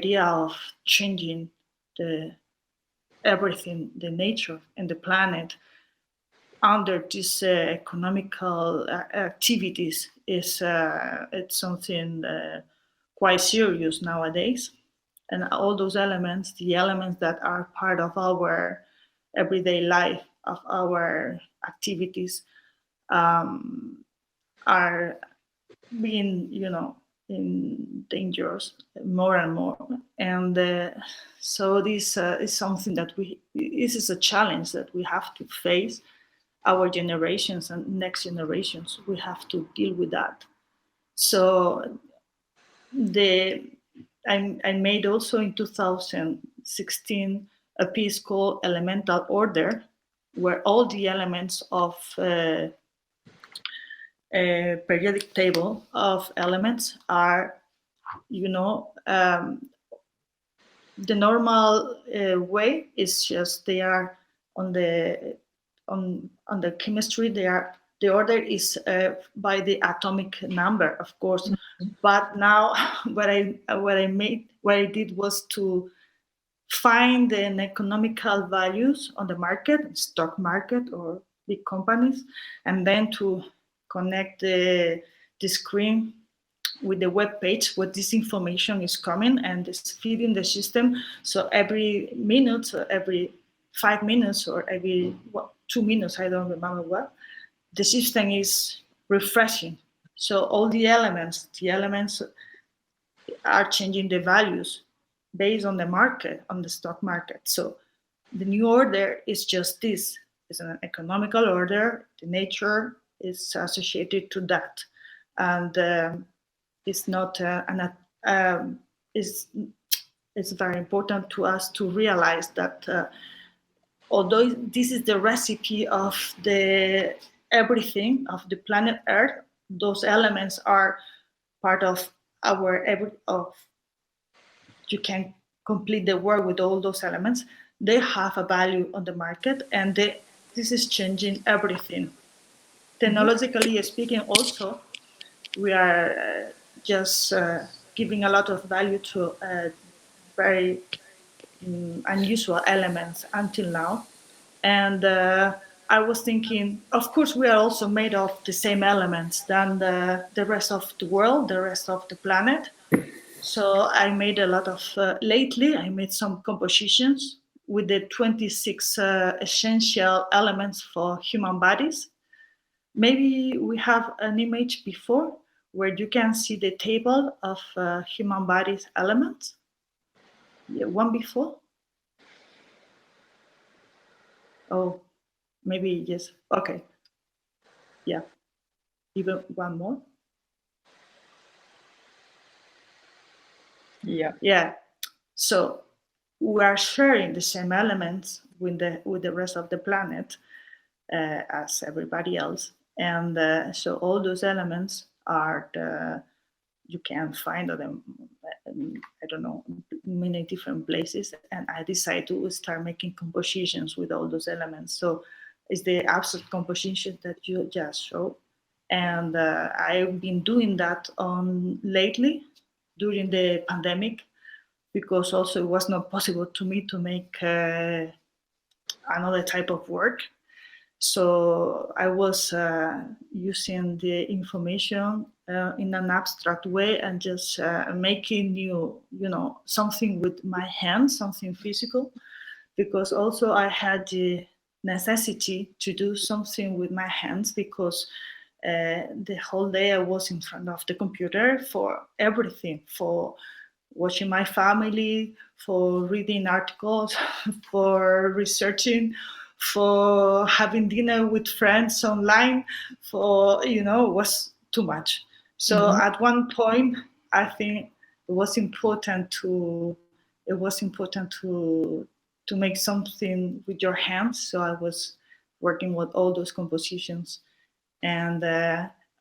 idea of changing everything, the nature and the planet under these economical activities is it's something quite serious nowadays. And all those elements, the elements that are part of our everyday life, of our activities, are being, in dangers more and more. And so this is something that this is a challenge that we have to face. Our generations and next generations, we have to deal with that. So I made also in 2016 a piece called Elemental Order, where all the elements of a periodic table of elements are, the normal way is just they are on the chemistry. The order is by the atomic number, of course. Mm-hmm. But now what I did was to find the economical values on the market, stock market or big companies, and then to connect the screen with the web page where this information is coming and is feeding the system. So every minute, or every 5 minutes, or every 2 minutes, I don't remember what, the system is refreshing. So all the elements are changing the values based on the market, on the stock market. So the new order is just this. It's an economical order. The nature is associated to that. And it's not it's very important to us to realize that although this is the recipe of the everything of the planet Earth, those elements are part of you can complete the work with all those elements. They have a value on the market, and this is changing everything. Technologically speaking, also, we are just giving a lot of value to very unusual elements until now. And I was thinking, of course, we are also made of the same elements than the rest of the world, the rest of the planet. So I made a lot of, lately, I made some compositions with the 26 essential elements for human bodies. Maybe we have an image before where you can see the table of human bodies elements. Yeah, one before. Oh, maybe yes. Okay. Yeah. Even one more. Yeah. Yeah. So we are sharing the same elements with the rest of the planet as everybody else, and so all those elements are you can find them. I don't know, many different places, and I decided to start making compositions with all those elements. So it's the abstract composition that you just showed, and I've been doing that lately during the pandemic, because also it was not possible to me to make another type of work. So I was using the information in an abstract way and just making something with my hands, something physical, because also I had the necessity to do something with my hands, because the whole day I was in front of the computer for everything, for watching my family, for reading articles, for researching, for having dinner with friends online, it was too much. So at one point, I think it was important to make something with your hands. So I was working with all those compositions, and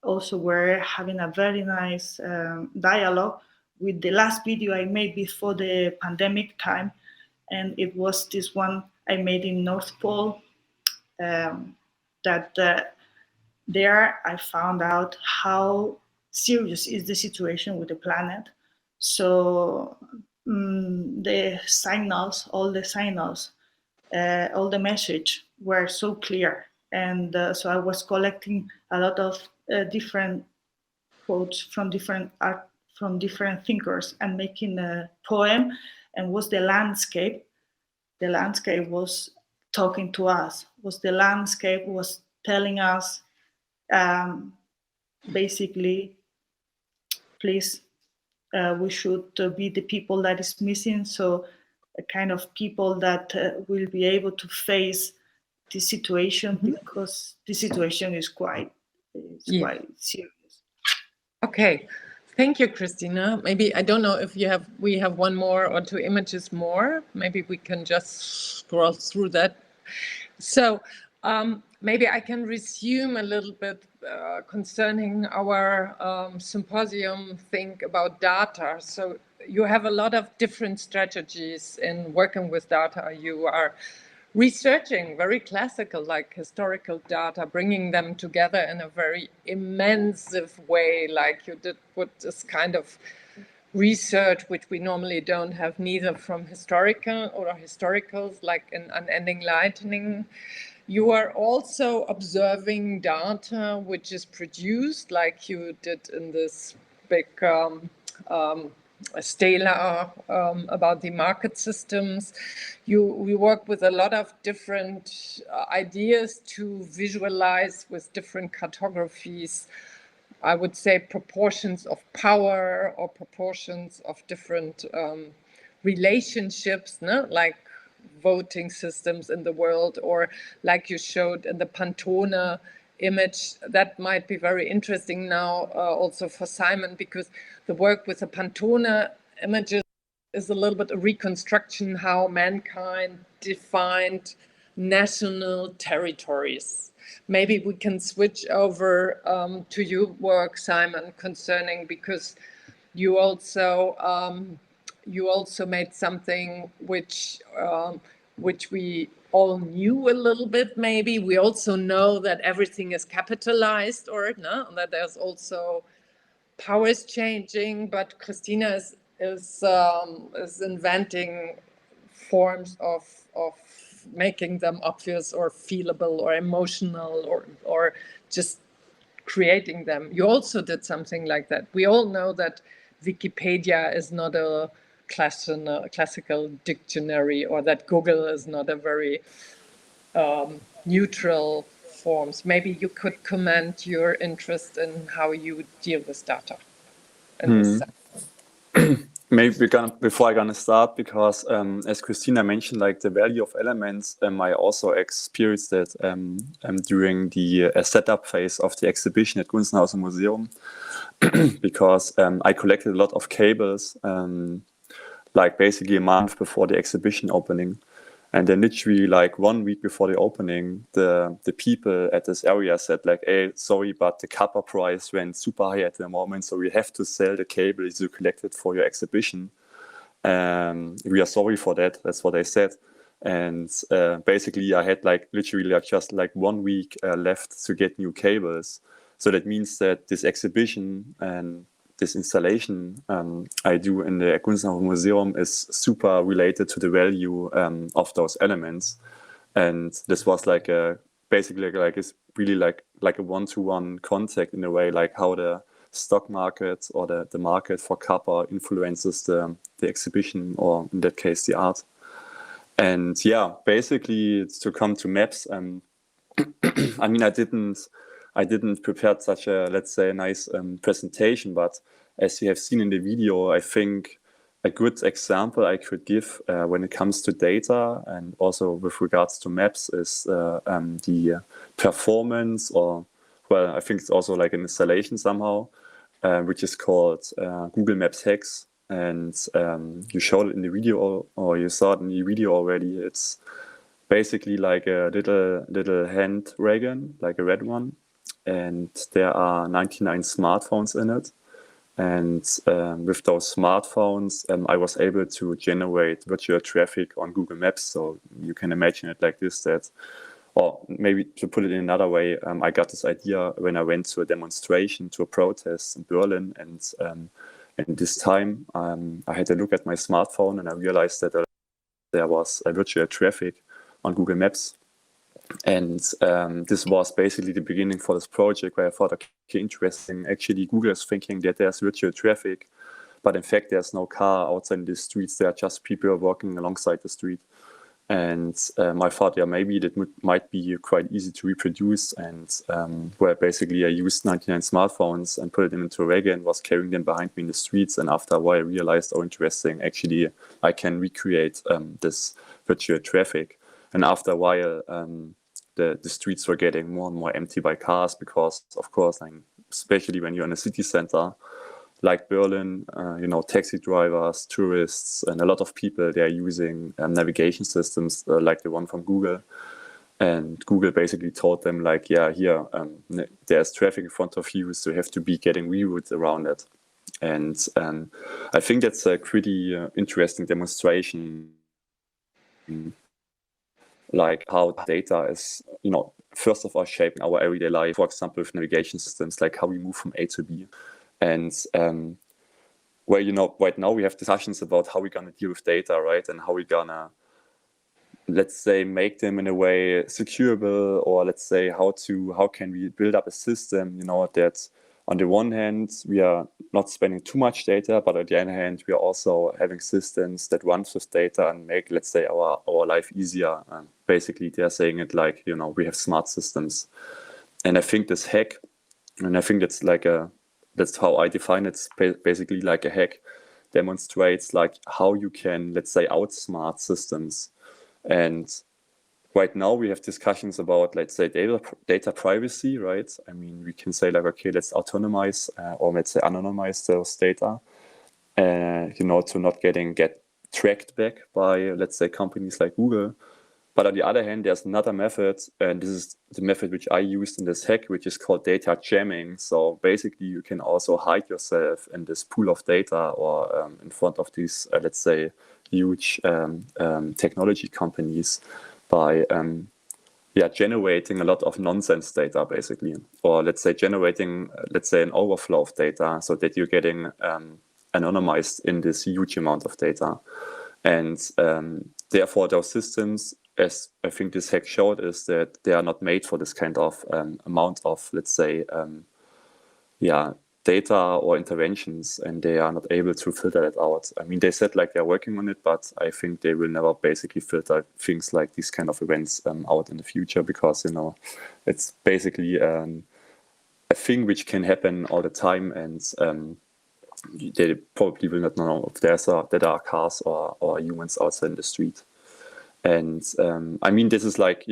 also we're having a very nice dialogue with the last video I made before the pandemic time, and it was this one I made in North Pole. That there I found out how serious is the situation with the planet. So the signals, all the message were so clear. And so I was collecting a lot of different quotes from different thinkers and making a poem. And was the landscape. The landscape was talking to us. Was the landscape was telling us, basically, please, we should be the people that is missing. So a kind of people that will be able to face the situation, because the situation is quite serious. Okay, thank you, Cristina. Maybe, I don't know if we have one more or two images more. Maybe we can just scroll through that. So maybe I can resume a little bit concerning our symposium think about data. So you have a lot of different strategies in working with data. You are researching very classical, like historical data, bringing them together in a very immense way, like you did with this kind of research, which we normally don't have neither from historical or historicals, like in Unending Lightning. You are also observing data which is produced, like you did in this big Stela about the market systems. We work with a lot of different ideas to visualize with different cartographies, I would say, proportions of power or proportions of different relationships, no? Like voting systems in the world, or like you showed in the Pantone image. That might be very interesting now also for Simon, because the work with the Pantone images is a little bit a reconstruction how mankind defined national territories. Maybe we can switch over to your work, Simon, concerning, because you also made something which we all knew a little bit. Maybe we also know that everything is capitalized, or no, that there's also powers changing. But Cristina is inventing forms of making them obvious or feelable or emotional, or just creating them. You also did something like that. We all know that Wikipedia is not a classical dictionary, or that Google is not a very neutral forms. Maybe you could comment your interest in how you deal with data. Maybe before I'm gonna start, because as Cristina mentioned, like the value of elements, I also experienced it during the setup phase of the exhibition at Gunzenhausen Museum, because I collected a lot of cables, like basically a month before the exhibition opening. And then literally like 1 week before the opening, the people at this area said like, hey, sorry, but the copper price went super high at the moment, so we have to sell the cables you collected for your exhibition. We are sorry for that. That's what they said. And basically I had like literally like just like 1 week left to get new cables. So that means that this exhibition and this installation I do in the Gunzenhausen Museum is super related to the value of those elements. And this was like basically like it's really like a one-to-one contact in a way, like how the stock market or the market for copper influences the exhibition, or in that case the art. And yeah, basically to come to maps, I mean, I didn't prepare such a, let's say, nice presentation, but as you have seen in the video, I think a good example I could give when it comes to data and also with regards to maps is the performance, or well, I think it's also like an installation somehow, which is called Google Maps Hex. And you showed it in the video, or you saw it in the video already. It's basically like a little hand wagon, like a red one, and there are 99 smartphones in it. And with those smartphones, I was able to generate virtual traffic on Google Maps. So you can imagine it like this, that, or maybe to put it in another way, I got this idea when I went to a demonstration, to a protest in Berlin, and And this time, I had a look at my smartphone and I realized that there was a virtual traffic on Google Maps. And this was basically the beginning for this project where I thought, okay, interesting. Actually, Google is thinking that there's virtual traffic, but in fact, there's no car outside in the streets. There are just people walking alongside the street. And I thought, yeah, maybe that might be quite easy to reproduce. And where basically I used 99 smartphones and put them into a wagon and was carrying them behind me in the streets. And after a while, I realized, oh, interesting, actually, I can recreate this virtual traffic. And after a while, the streets were getting more and more empty by cars because, of course, especially when you're in a city center, like Berlin, taxi drivers, tourists, and a lot of people, they are using navigation systems like the one from Google. And Google basically told them, like, yeah, here, there's traffic in front of you, so you have to be getting reroutes around it. And I think that's a pretty interesting demonstration, like how data is, first of all, shaping our everyday life, for example, with navigation systems, like how we move from A to B. And right now we have discussions about how we're going to deal with data, right? And how we're going to, let's say, make them in a way securable, or let's say how can we build up a system, that on the one hand, we are not spending too much data, but on the other hand, we are also having systems that run with data and make, let's say, our life easier. Basically, they're saying it like, we have smart systems. And I think this hack, and I think that's how I define it, basically like a hack, demonstrates like how you can, let's say, outsmart systems. And right now we have discussions about, let's say, data privacy, right? I mean, we can say like, okay, let's autonomize or let's say anonymize those data, to not get tracked back by, let's say, companies like Google. But on the other hand, there's another method, and this is the method which I used in this hack, which is called data jamming. So basically, you can also hide yourself in this pool of data or in front of these, let's say, huge technology companies by generating a lot of nonsense data, basically, or let's say generating, let's say, an overflow of data so that you're getting anonymized in this huge amount of data. And therefore, those systems, as I think this hack showed, is that they are not made for this kind of amount of, let's say, data or interventions, and they are not able to filter that out. I mean, they said like they're working on it, but I think they will never basically filter things like these kind of events out in the future, because, it's basically a thing which can happen all the time, and they probably will not know if there are cars or humans outside in the street. And I mean, this is like,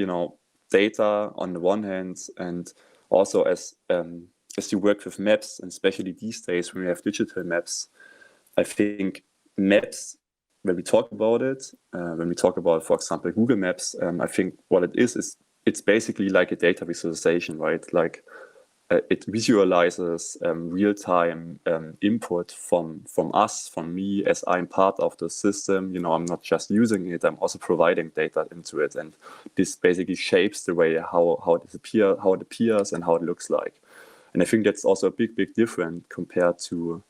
data on the one hand, and also as you work with maps, and especially these days when we have digital maps, I think maps, when we talk about it, for example, Google Maps, I think what it is it's basically like a data visualization, right? Like it visualizes real-time input from us, from me, as I'm part of the system. I'm not just using it, I'm also providing data into it. And this basically shapes the way how it appears and how it looks like. And I think that's also a big difference compared to,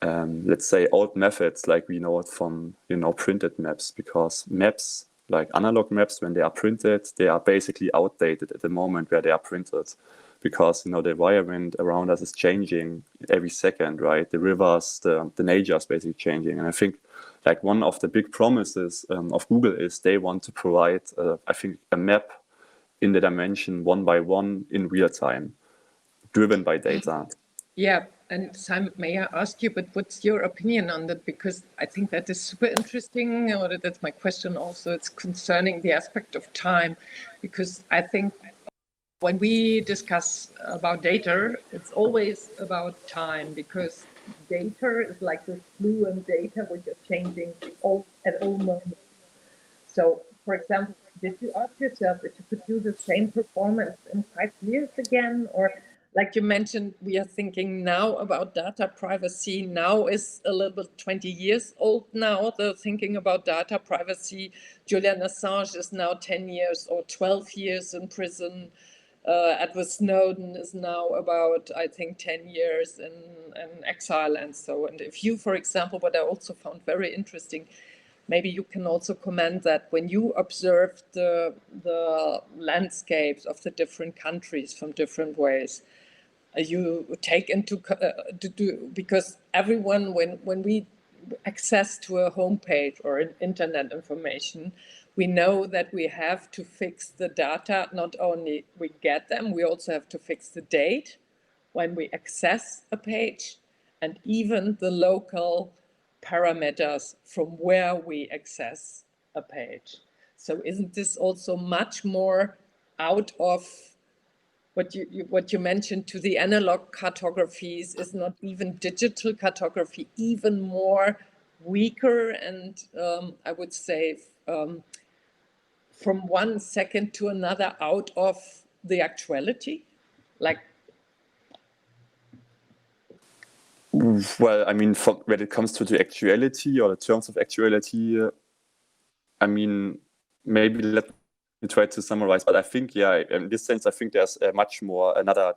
let's say, old methods like we know it from, printed maps, because maps, like analog maps, when they are printed, they are basically outdated at the moment where they are printed, because, the environment around us is changing every second, right? The rivers, the nature is basically changing. And I think like one of the big promises of Google is they want to provide, I think, a map in the dimension 1 by 1 in real time, driven by data. Yeah, and Simon, may I ask you, but what's your opinion on that? Because I think that is super interesting, or that's my question also. It's concerning the aspect of time, because I think when we discuss about data, it's always about time, because data is like this fluent data which is changing at all moments. So, for example, did you ask yourself if you could do the same performance in 5 years again? Or like you mentioned, we are thinking now about data privacy. Now is a little bit 20 years old now, they're thinking about data privacy. Julian Assange is now 10 years or 12 years in prison. Edward Snowden is now about, I think, 10 years in exile and so. And if you, for example, what I also found very interesting, maybe you can also comment that when you observe the landscapes of the different countries from different ways, you take into because everyone, when we access to a homepage or an internet information, we know that we have to fix the data. Not only we get them, we also have to fix the date when we access a page, and even the local parameters from where we access a page. So isn't this also much more out of what you mentioned to the analog cartographies? Is not even digital cartography even more weaker and I would say from 1 second to another out of the actuality? Like, well, I mean, when it comes to the actuality or the terms of actuality, I mean, maybe let me try to summarize, but I think, yeah, in this sense, I think there's another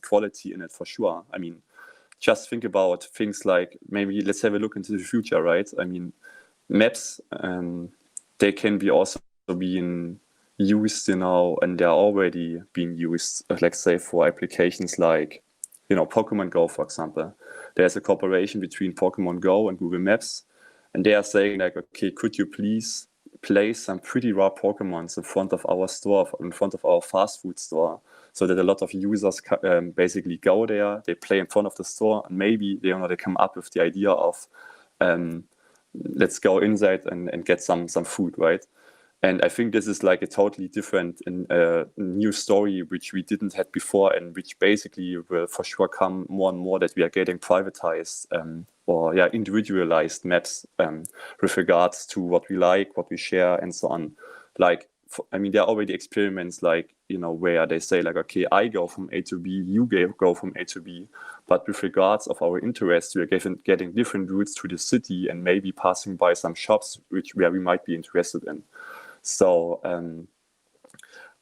quality in it for sure. I mean, just think about things like, maybe let's have a look into the future, right? I mean, maps, they can be also being used, and they're already being used, let's say, for applications like, Pokemon Go, for example. There's a cooperation between Pokemon Go and Google Maps, and they are saying like, okay, could you please place some pretty raw Pokemons in front of our store, in front of our fast food store, so that a lot of users basically go there, they play in front of the store, and maybe they come up with the idea of let's go inside and get some food, right? And I think this is like a totally different new story which we didn't have before, and which basically will for sure come more and more, that we are getting privatized individualized maps with regards to what we like, what we share, and so on. Like, there are already experiments like, where they say like, okay, I go from A to B, you go from A to B, but with regards of our interests, we are getting different routes to the city and maybe passing by some shops where we might be interested in. So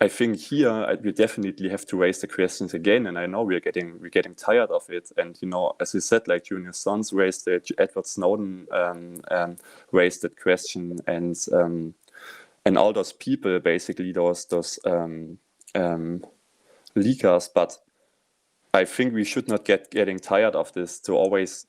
I think here we definitely have to raise the questions again, and I know we're getting tired of it. And as you said, like Junior Sons raised it, Edward Snowden raised that question, and all those people, basically those leakers. But I think we should not getting tired of this, to always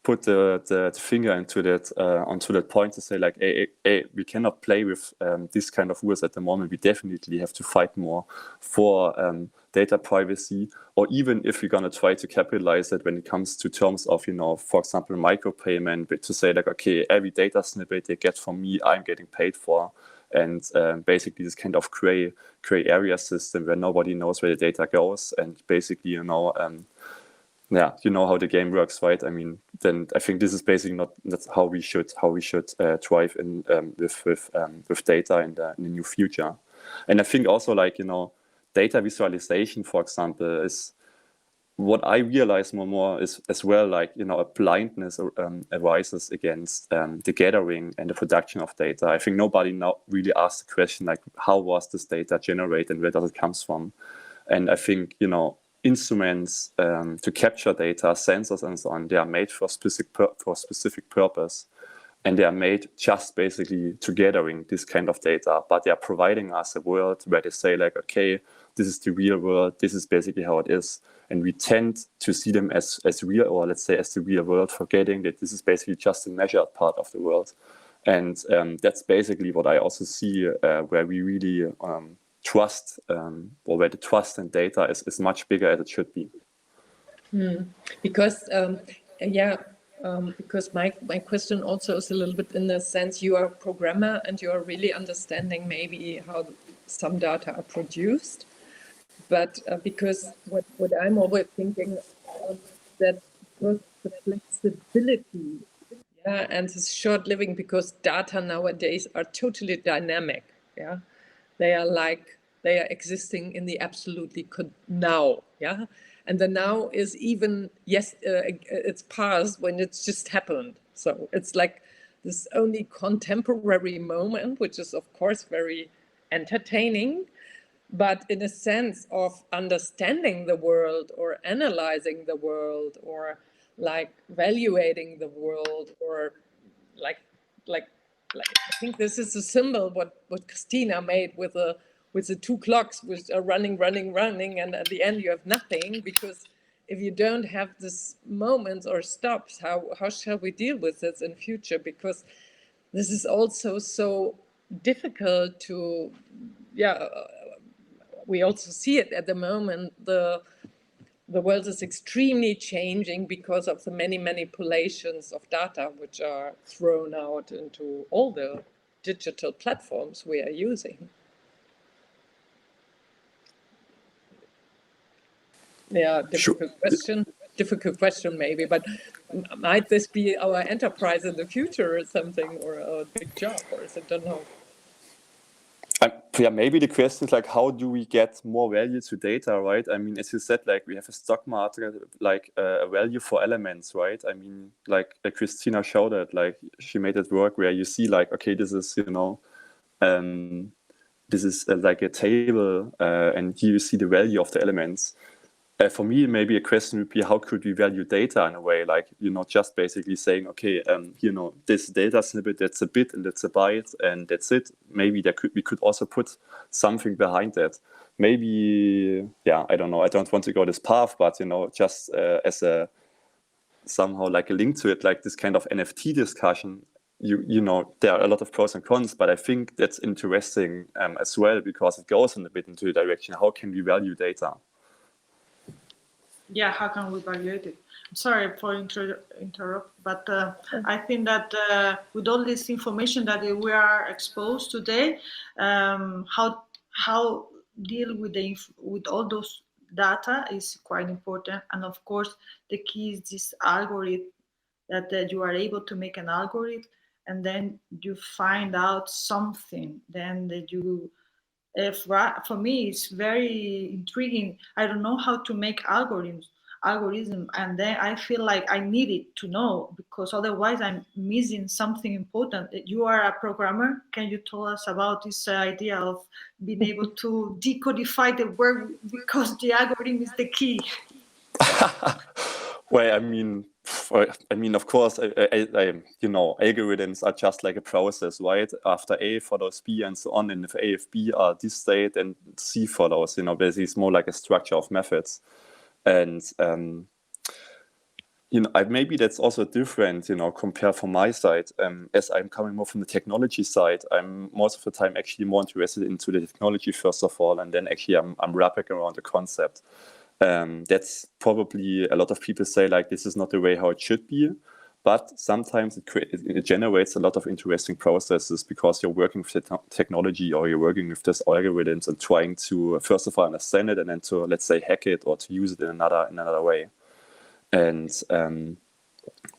put the finger onto that point to say like, hey, we cannot play with this kind of rules at the moment. We definitely have to fight more for data privacy, or even if we're going to try to capitalize it when it comes to terms of, for example, micropayment, but to say like, okay, every data snippet they get from me, I'm getting paid for. And basically this kind of gray area system where nobody knows where the data goes, and basically, yeah, you know how the game works, right? I mean, then I think this is basically that's how we should thrive in with data in the new future. And I think also, like, data visualization, for example, is what I realize more and more is as well, like, a blindness arises against the gathering and the production of data. I think nobody now really asks the question like, how was this data generated and where does it come from? And I think, instruments to capture data, sensors and so on, they are made for a specific purpose, and they are made just basically to gathering this kind of data, but they are providing us a world where they say like, okay, this is the real world, this is basically how it is, and we tend to see them as real, or let's say as the real world, forgetting that this is basically just a measured part of the world. And that's basically what I also see where we really trust, or where the trust in data is much bigger as it should be. Because because my question also is a little bit in the sense, you are a programmer and you are really understanding maybe how some data are produced, but because what I'm always thinking that because the flexibility, and the short living, because data nowadays are totally dynamic, they are existing in the absolutely now, and the now is even, it's past when it's just happened. So it's like this only contemporary moment, which is of course very entertaining, but in a sense of understanding the world or analyzing the world or like evaluating the world or like I think this is a symbol what Cristina made with the two clocks which are running, and at the end you have nothing, because if you don't have this moments or stops, how shall we deal with this in future? Because this is also so difficult to, we also see it at the moment. The world is extremely changing because of the many manipulations of data which are thrown out into all the digital platforms we are using. Yeah, difficult question maybe, but might this be our enterprise in the future or something, or a big job, or is it, don't know. Yeah, maybe the question is like, how do we get more value to data, right? I mean, as you said, like we have a stock market, like a value for elements, right? I mean, like Cristina showed it, like she made it work where you see like, okay, this is, this is like a table, and here you see the value of the elements. For me, maybe a question would be, how could we value data in a way, like, just basically saying, okay, this data snippet, that's a bit and that's a byte and that's it. Maybe we could also put something behind that. Maybe, I don't know. I don't want to go this path, but, just as a somehow like a link to it, like this kind of NFT discussion, there are a lot of pros and cons, but I think that's interesting as well, because it goes in a bit into the direction, how can we value data? Yeah, how can we evaluate it? I'm sorry for interrupt, but I think that with all this information that we are exposed today, how deal with all those data is quite important. And of course, the key is this algorithm, that you are able to make an algorithm, and then you find out something. Then that you. For me, it's very intriguing. I don't know how to make algorithm, and then I feel like I need it to know, because otherwise I'm missing something important. You are a programmer. Can you tell us about this idea of being able to decodify the word, because the algorithm is the key? Well, I mean, of course, algorithms are just like a process, right? After A follows B and so on, and if A, if B are this state, then C follows. Basically, it's more like a structure of methods, and maybe that's also different, compared from my side. As I'm coming more from the technology side, I'm most of the time actually more interested into the technology first of all, and then actually I'm wrapping around the concept. That's probably a lot of people say like this is not the way how it should be, but sometimes it generates a lot of interesting processes, because you're working with the technology, or you're working with these algorithms and trying to first of all understand it, and then to, let's say, hack it or to use it in another way. And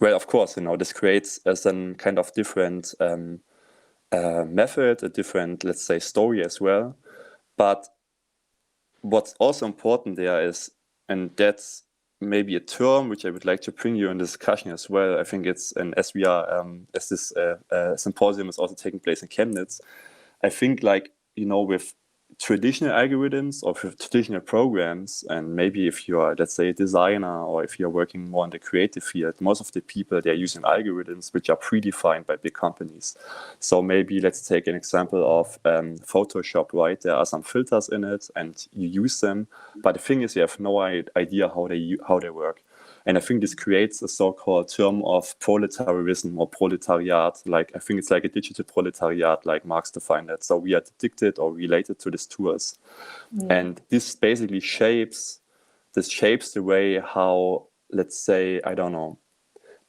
well, of course, this creates some kind of different method, a different, let's say, story as well. But what's also important there is, and that's maybe a term which I would like to bring you in discussion as well. I think it's, and as we are, as this symposium is also taking place in Chemnitz, I think like, with traditional algorithms or with traditional programs, and maybe if you are, let's say, a designer, or if you're working more in the creative field, most of the people, they're using algorithms which are predefined by big companies. So maybe let's take an example of Photoshop, right? There are some filters in it and you use them, but the thing is you have no idea how they work. And I think this creates a so-called term of proletarianism or proletariat. Like, I think it's like a digital proletariat, like Marx defined it. So we are addicted or related to these tools. And this basically shapes the way how, let's say, I don't know,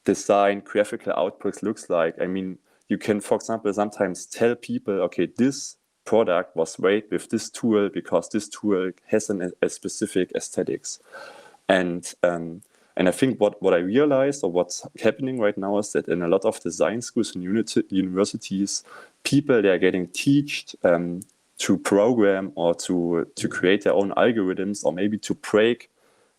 design graphical outputs looks like. I mean, you can, for example, sometimes tell people, okay, this product was made with this tool because this tool has a specific aesthetics. And I think what I realized, or what's happening right now, is that in a lot of design schools and universities, people, they are getting taught to program or to create their own algorithms, or maybe to break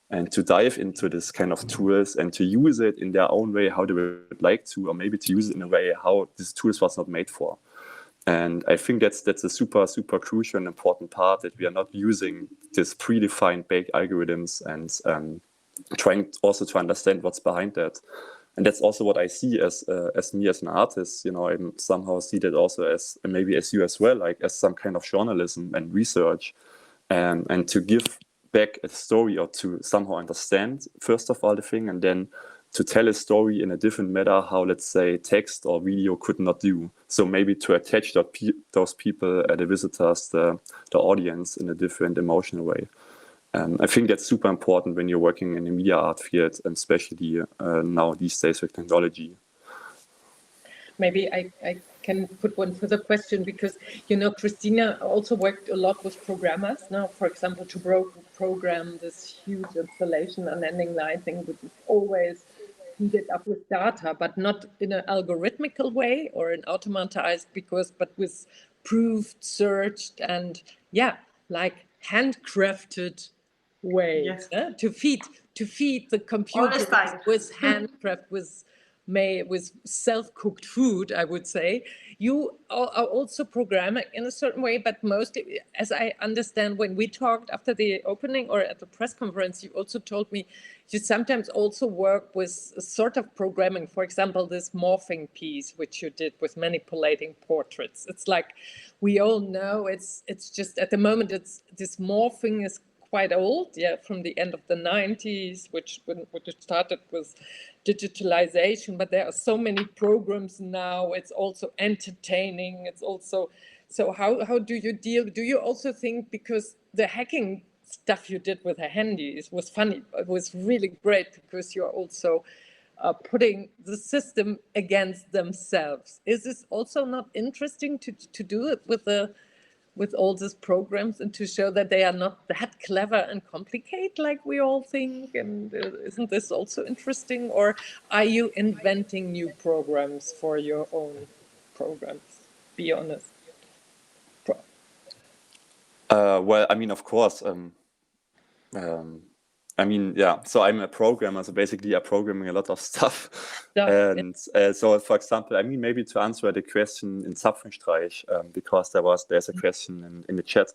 and to dive into this kind of tools and to use it in their own way, how they would like to, or maybe to use it in a way how these tools was not made for. And I think that's a super crucial and important part, that we are not using this predefined baked algorithms and trying also to understand what's behind that. And that's also what I see as me as an artist. I somehow see that also as, maybe as you as well, like as some kind of journalism and research, and to give back a story, or to somehow understand first of all the thing, and then to tell a story in a different manner, how, let's say, text or video could not do. So maybe to attach those people, the visitors, the audience, in a different emotional way. I think that's super important when you're working in the media art field, and especially now these days with technology. Maybe I can put one further question, because, Cristina also worked a lot with programmers now, for example, to program this huge installation on landing lighting, which is always feed up with data, but not in an algorithmical way or an automatized, but with proved, searched, and like handcrafted way. Yes. To feed the computer with handcraft, with self-cooked food, I would say. You are also programming in a certain way, but mostly, as I understand, when we talked after the opening or at the press conference, you also told me you sometimes also work with a sort of programming. For example, this morphing piece, which you did with manipulating portraits. It's like, we all know, it's just at the moment, this morphing is quite old, from the end of the 90s, which it started with digitalization, but there are so many programs now. It's also entertaining. It's also, so how do you deal? Do you also think, because the hacking stuff you did with the handies was funny, it was really great, because you're also putting the system against themselves. Is this also not interesting to do it with all these programs, and to show that they are not that clever and complicated like we all think? And isn't this also interesting? Or are you inventing new programs for your own programs? Be honest. Well, I mean, of course. So I'm a programmer, so basically I'm programming a lot of stuff. And so, for example, I mean, maybe to answer the question in Zapfenstreich, because there's a question in the chat.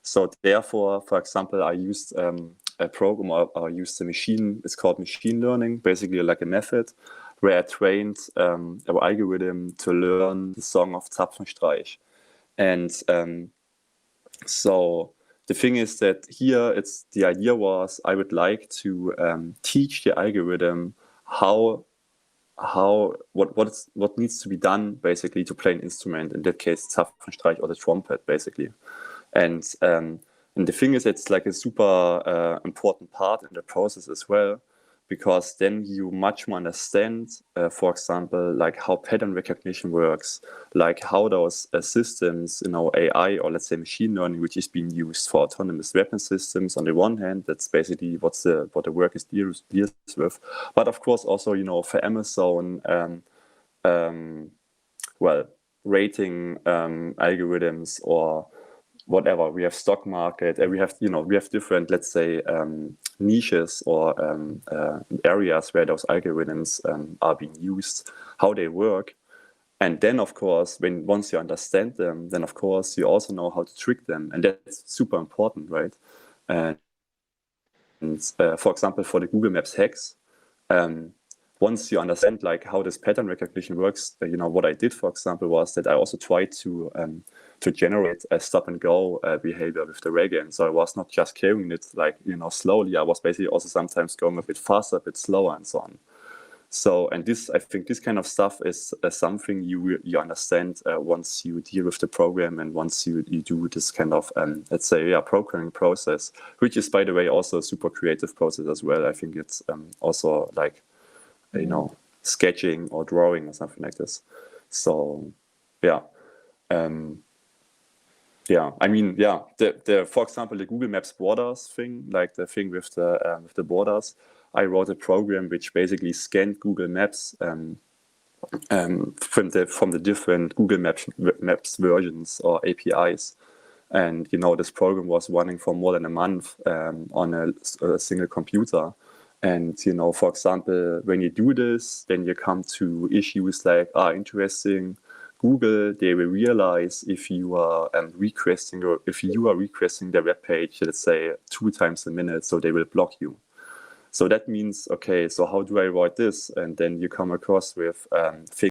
So therefore, for example, I used a program, or I used a machine. It's called machine learning, basically like a method where I trained an algorithm to learn the song of Zapfenstreich. And so the thing is that here, the idea was, I would like to teach the algorithm what needs to be done, basically, to play an instrument, in that case Zapfenstreich or the trumpet, basically. And the thing is, it's like a super important part in the process as well, because then you much more understand, for example, like how pattern recognition works, like how those systems, AI, or let's say machine learning, which is being used for autonomous weapon systems on the one hand, that's basically what the work is deals with. But of course also, for Amazon, rating algorithms, or whatever. We have stock market, and we have different, let's say, niches or areas where those algorithms are being used, how they work. And then, of course, once you understand them, then of course you also know how to trick them, and that's super important, right? And for example, for the Google Maps Hex, once you understand like how this pattern recognition works, what I did, for example, was that I also tried to generate a stop and go behavior with the Reagan. So I was not just carrying it like slowly. I was basically also sometimes going a bit faster, a bit slower, and so on. So, and I think this kind of stuff is something you understand once you deal with the program, and once you do this kind of let's say programming process, which is, by the way, also a super creative process as well. I think it's also like sketching or drawing or something like this. So I mean, the for example, the Google Maps borders thing, like the thing with the borders, I wrote a program which basically scanned Google Maps from the different Google Maps versions or APIs. And this program was running for more than a month on a single computer. And for example, when you do this, then you come to issues like, interesting, Google, they will realize if you are requesting their web page, let's say 2 times a minute, so they will block you. So that means, okay, so how do I avoid this? And then you come across with fake